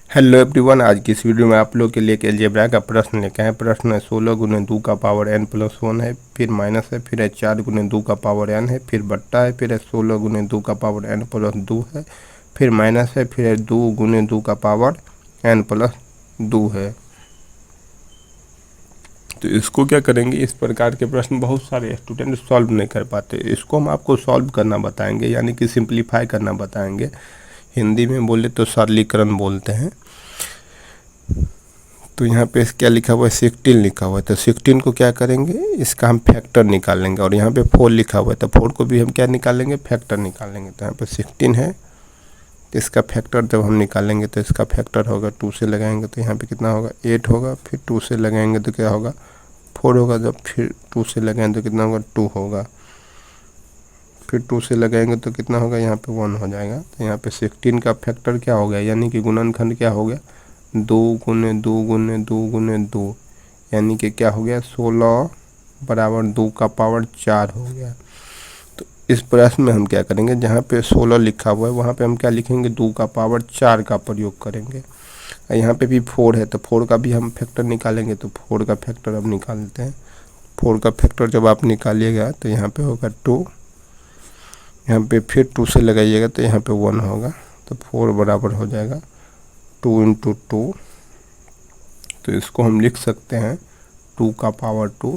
Hello everyone, आज की इस वीडियो में आप लोग के लिए एक अलजेब्रा का प्रश्न लेके आए। प्रश्न है 16 गुने 2 का पावर n प्लस 1 है, फिर माइनस है, फिर है 4 गुने 2 का पावर n है, फिर बट्टा है, फिर है 16 गुने 2 का पावर n प्लस 2 है, फिर माइनस है, फिर है 2 गुने 2 का पावर n प्लस 2 है। तो इसको क्या करेंगे, इस प्रकार के प्रश्न बहुत सारे स्टूडेंट सॉल्व नहीं कर पाते। इसको हम आपको सॉल्व करना बताएंगे, यानी कि सिंप्लीफाई करना बताएंगे। हिंदी में बोले तो सरलीकरण बोलते हैं। तो यहाँ पे क्या लिखा हुआ है, 16 लिखा हुआ है। तो 16 को क्या करेंगे, इसका हम फैक्टर निकालेंगे। और यहाँ पे 4 लिखा हुआ है, तो 4 को भी हम क्या निकालेंगे, फैक्टर निकालेंगे। तो यहाँ पे 16 है, इसका फैक्टर जब हम निकालेंगे तो इसका फैक्टर होगा 2 से लगाएंगे तो यहाँ पे कितना होगा, 8 होगा। फिर 2 से लगाएंगे तो क्या होगा, 4 होगा। जब फिर 2 से लगाएंगे तो कितना होगा, 2 होगा। फिर 2 से लगाएंगे तो कितना होगा, यहाँ पे 1 हो जाएगा। तो यहाँ पे 16 का फैक्टर क्या हो गया, यानी कि गुणनखंड क्या हो गया, 2 गुने 2 गुने 2 गुने 2, यानी कि क्या हो गया, 16 बराबर 2 का पावर 4 हो गया। तो इस प्रश्न में हम क्या करेंगे, जहाँ पे 16 लिखा हुआ है वहाँ पे हम क्या लिखेंगे, 2 का पावर 4 का प्रयोग करेंगे। यहाँ पे भी 4 है, तो 4 का भी हम फैक्टर निकालेंगे। तो 4 का फैक्टर अब निकालते हैं। 4 का फैक्टर जब आप निकालिएगा तो यहाँ पे होगा 2, यहाँ पे फिर 2 से लगाइएगा तो यहाँ पे 1 होगा। तो 4 बराबर हो जाएगा 2 इंटू 2। तो इसको हम लिख सकते हैं 2 का पावर 2।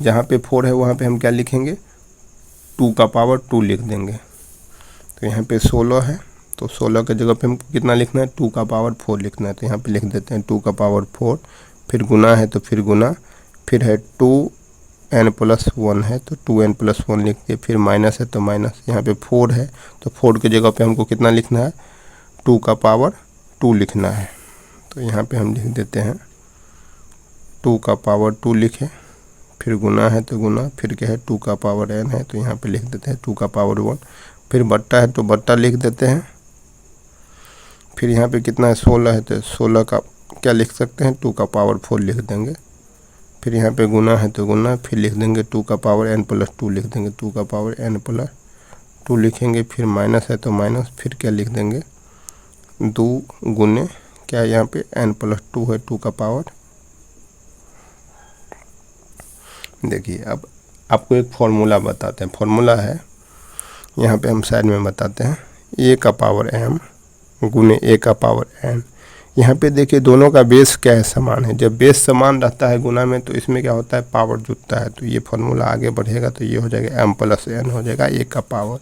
जहाँ पे 4 है वहाँ पे हम क्या लिखेंगे, 2 का पावर 2 लिख देंगे। तो यहाँ पे 16 है, तो 16 के जगह पे हमको कितना लिखना है, 2 का पावर 4 लिखना है। तो यहाँ पे लिख देते हैं 2 का पावर 4। फिर गुना है तो फिर गुना, फिर है 2n प्लस 1 है तो 2n प्लस 1 लिख दिए। फिर माइनस है तो माइनस, यहाँ पे 4 है तो 4 के जगह पे हमको कितना लिखना है, 2 का पावर 2 लिखना है। तो यहाँ पे हम लिख देते हैं 2 का पावर 2 लिखे। फिर गुना है तो गुना, फिर क्या है 2 का पावर n है तो यहाँ पे लिख देते हैं 2 का पावर 1। फिर बट्टा है तो बट्टा लिख देते हैं। फिर यहाँ पे कितना है, 16 है तो 16 का क्या लिख सकते हैं, 2 का पावर 4 लिख देंगे। फिर यहाँ पे गुना है तो गुना, फिर लिख देंगे 2 का पावर n प्लस 2 लिख देंगे, 2 का पावर n प्लस 2 लिखेंगे। फिर माइनस है तो माइनस, फिर क्या लिख देंगे, 2 गुने क्या है, यहाँ पे n प्लस 2 है 2 का पावर। देखिए अब आपको एक फॉर्मूला बताते हैं। फॉर्मूला है, यहाँ पे हम साइड में बताते हैं, a का पावर m गुने a का पावर n। यहाँ पे देखिए दोनों का बेस क्या है, समान है। जब बेस समान रहता है गुना में तो इसमें क्या होता है, पावर जुड़ता है। तो ये फॉर्मूला आगे बढ़ेगा तो ये हो जाएगा m प्लस n हो जाएगा a का पावर।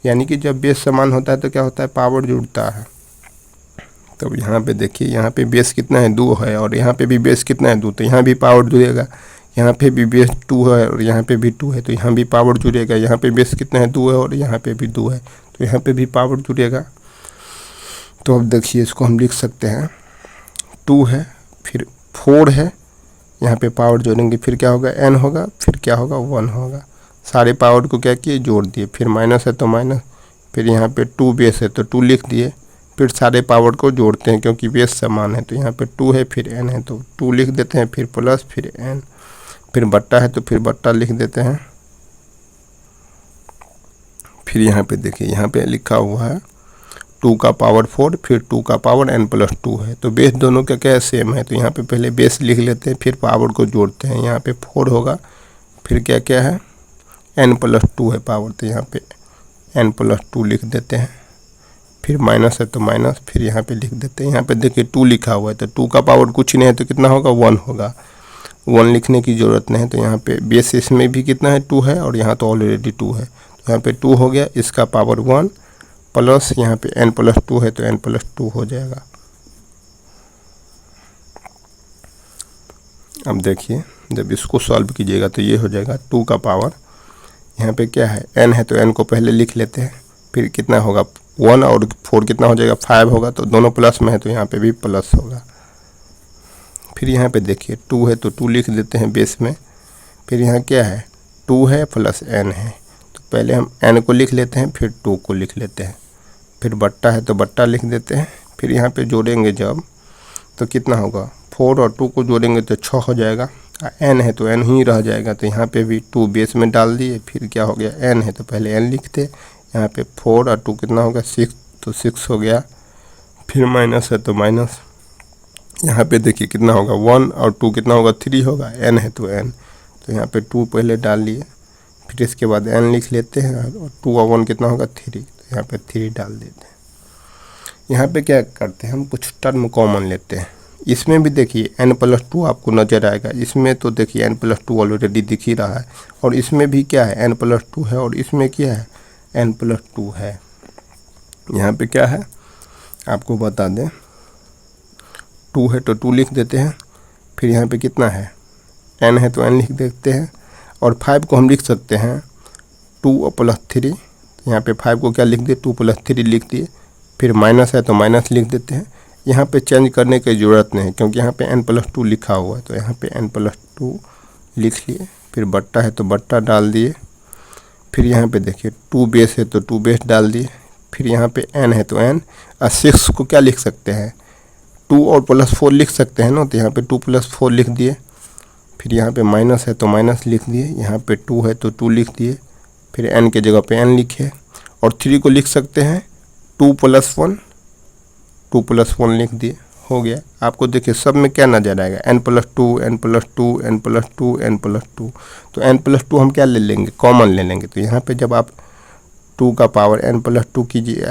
यानी कि जब बेस समान होता है तो क्या होता है, पावर जुड़ता है। तो यहाँ पे देखिए, यहाँ पे बेस कितना है, 2 है, और यहाँ पे भी बेस कितना है, 2, तो यहाँ भी पावर जुड़ेगा। यहाँ पे भी बेस 2 है और यहाँ पे भी 2 है तो यहाँ भी पावर जुड़ेगा। यहाँ पे बेस कितना है, 2 है, और यहाँ पे भी 2 है तो यहाँ पे भी पावर जुड़ेगा। तो अब देखिए इसको हम लिख सकते हैं, 2 है, फिर 4 है, यहाँ पे पावर जोड़ेंगे, फिर क्या होगा, n होगा, फिर क्या होगा, 1 होगा। सारे पावर को क्या किए, जोड़ दिए। फिर माइनस है तो माइनस, फिर यहाँ पे 2 बेस है तो 2 लिख दिए। फिर सारे पावर को जोड़ते हैं क्योंकि बेस समान है। तो यहाँ पे 2 है, फिर n है तो 2 लिख देते हैं, फिर प्लस, फिर n, फिर बट्टा है तो फिर बट्टा लिख देते हैं। फिर यहाँ पे देखिए, यहाँ पे लिखा हुआ है 2 का पावर 4, फिर 2 का पावर n प्लस 2 है। तो बेस दोनों का क्या है, सेम है। तो यहाँ पे पहले बेस लिख लेते हैं, फिर पावर को जोड़ते हैं। यहाँ पे 4 होगा, फिर क्या क्या है, n प्लस 2 है पावर, तो यहाँ पे n प्लस 2 लिख देते हैं। फिर माइनस है तो माइनस, फिर यहाँ पे लिख देते हैं। यहाँ पे देखिए 2 लिखा हुआ है तो 2 का पावर कुछ नहीं है तो कितना होगा, 1 होगा। 1 लिखने की ज़रूरत नहीं है। तो यहाँ पे बेस इसमें भी कितना है, 2 है, और यहाँ तो ऑलरेडी 2 है। तो यहाँ पे 2 हो गया, इसका पावर 1 प्लस यहाँ पे n प्लस 2 है तो n प्लस 2 हो जाएगा। अब देखिए जब इसको सॉल्व कीजिएगा तो ये हो जाएगा 2 का पावर, यहाँ पे क्या है, n है तो n को पहले लिख लेते हैं। फिर कितना होगा, 1 और 4 कितना हो जाएगा, 5 होगा। तो दोनों प्लस में है तो यहाँ पे भी प्लस होगा। फिर यहाँ पे देखिए 2 है तो 2 लिख देते हैं बेस में। फिर यहाँ क्या है, 2 है प्लस n है, तो पहले हम n को लिख लेते हैं, फिर 2 को लिख लेते हैं। फिर बट्टा है तो बट्टा लिख देते हैं। फिर यहाँ पे जोड़ेंगे जब तो कितना होगा, 4 और 2 को जोड़ेंगे तो 6 हो जाएगा। n है तो n ही रह जाएगा, तो यहाँ पे भी 2 बेस में डाल दिए। फिर क्या हो गया, n है तो पहले n लिखते, यहाँ पे 4 और 2 कितना होगा, 6, तो 6 हो गया। फिर माइनस है तो माइनस, यहाँ पे देखिए कितना होगा 1 और 2 कितना होगा 3 होगा, n है तो n, तो यहाँ पे 2 पहले डाल लिए, फिर इसके बाद n लिख लेते हैं और 2 और 1 कितना होगा 3, तो यहाँ पे 3 डाल देते हैं। यहाँ पे क्या करते हैं हम कुछ टर्म कॉमन लेते हैं। इसमें भी देखिए n+2 आपको नज़र आएगा, इसमें तो देखिए n+2 ऑलरेडी दिख ही रहा है, और इसमें भी क्या है n+2 है, और इसमें क्या है n+2 है। यहाँ पे क्या है आपको बता दें, 2 है तो 2 लिख देते हैं, फिर यहाँ पे कितना है n है तो n लिख देते हैं, और 5 को हम लिख सकते हैं 2 और +3, यहाँ पे 5 को क्या लिख दिए 2 + 3 लिख दिए, फिर माइनस है तो माइनस लिख देते हैं। यहाँ पे चेंज करने की ज़रूरत नहीं है क्योंकि यहाँ पे n+2 लिखा हुआ है, तो यहाँ पे n+2 लिख लिए, फिर बट्टा है तो बट्टा डाल दिए, फिर यहाँ पे देखिए 2 बेस है तो 2 बेस डाल दिए, फिर यहाँ पे n है तो n, और 6 को क्या लिख सकते हैं 2 और +4 लिख सकते हैं ना, तो यहाँ पे 2 + 4 लिख दिए, फिर यहाँ पे माइनस है तो माइनस लिख दिए, यहाँ पे 2 है तो 2 लिख दिए, फिर n के जगह पे n लिखे, और 3 को लिख सकते हैं 2 + 1 लिख दिए, हो गया। आपको देखिए सब में क्या नज़र आएगा n+2 n+2 n+2 n+2, तो n+2 हम क्या ले लेंगे कॉमन ले लेंगे, तो यहाँ पे जब आप 2 का पावर n+2 कीजिए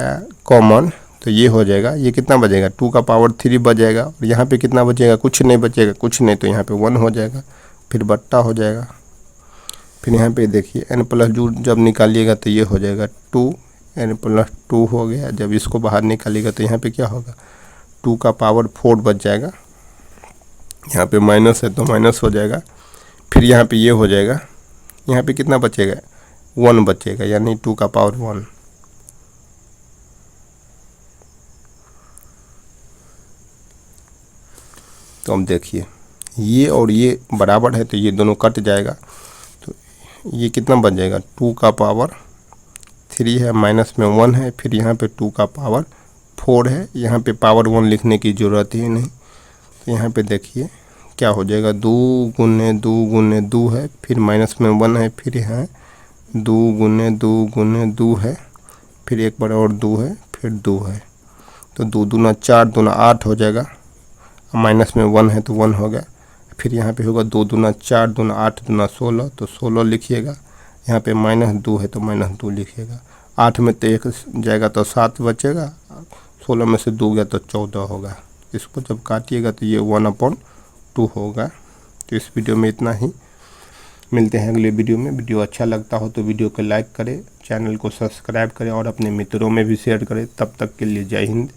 कॉमन, तो ये हो जाएगा, ये कितना बचेगा 2 का पावर 3 बचेगा, और यहाँ पे कितना बचेगा कुछ नहीं बचेगा, कुछ नहीं, तो यहाँ पे 1 हो जाएगा, फिर बट्टा हो जाएगा, फिर यहाँ पे देखिए n+2 जब निकालिएगा तो ये हो जाएगा 2 n+2 हो गया। जब इसको बाहर निकालिएगा तो यहाँ पे क्या होगा 2 का पावर 4 बच जाएगा, यहाँ पे माइनस है तो माइनस हो जाएगा, फिर यहाँ पे ये हो जाएगा, यहाँ पे कितना बचेगा 1 बचेगा, यानी 2 का पावर 1। तो हम देखिए ये और ये बराबर है तो ये दोनों कट जाएगा, तो ये कितना बच जाएगा 2 का पावर 3 है, माइनस में 1 है, फिर यहाँ पे 2 का पावर 4 है, यहाँ पे पावर 1 लिखने की ज़रूरत ही नहीं, तो यहाँ पे देखिए क्या हो जाएगा 2 गुने 2 गुने 2 है, फिर माइनस में 1 है, फिर यहाँ 2 गुने 2 गुने 2 है, फिर एक बार और 2 है, फिर 2 है, तो 2 दूना 4 दूना 8 हो जाएगा, माइनस में 1 है तो 1 हो गया, फिर यहाँ पे होगा 2 दूना 4 दूना 8 दूना 16, तो 16 लिखिएगा, यहाँ पे -2 है तो -2 लिखिएगा, 8 में तो 1 जाएगा तो 7 बचेगा, 16 में से 2 गया तो 14 होगा। इसको जब काटिएगा तो ये 1/2 होगा। तो इस वीडियो में इतना ही, मिलते हैं अगले वीडियो में। वीडियो अच्छा लगता हो तो वीडियो को लाइक करें, चैनल को सब्सक्राइब करें और अपने मित्रों में भी शेयर करें। तब तक के लिए जय हिंद।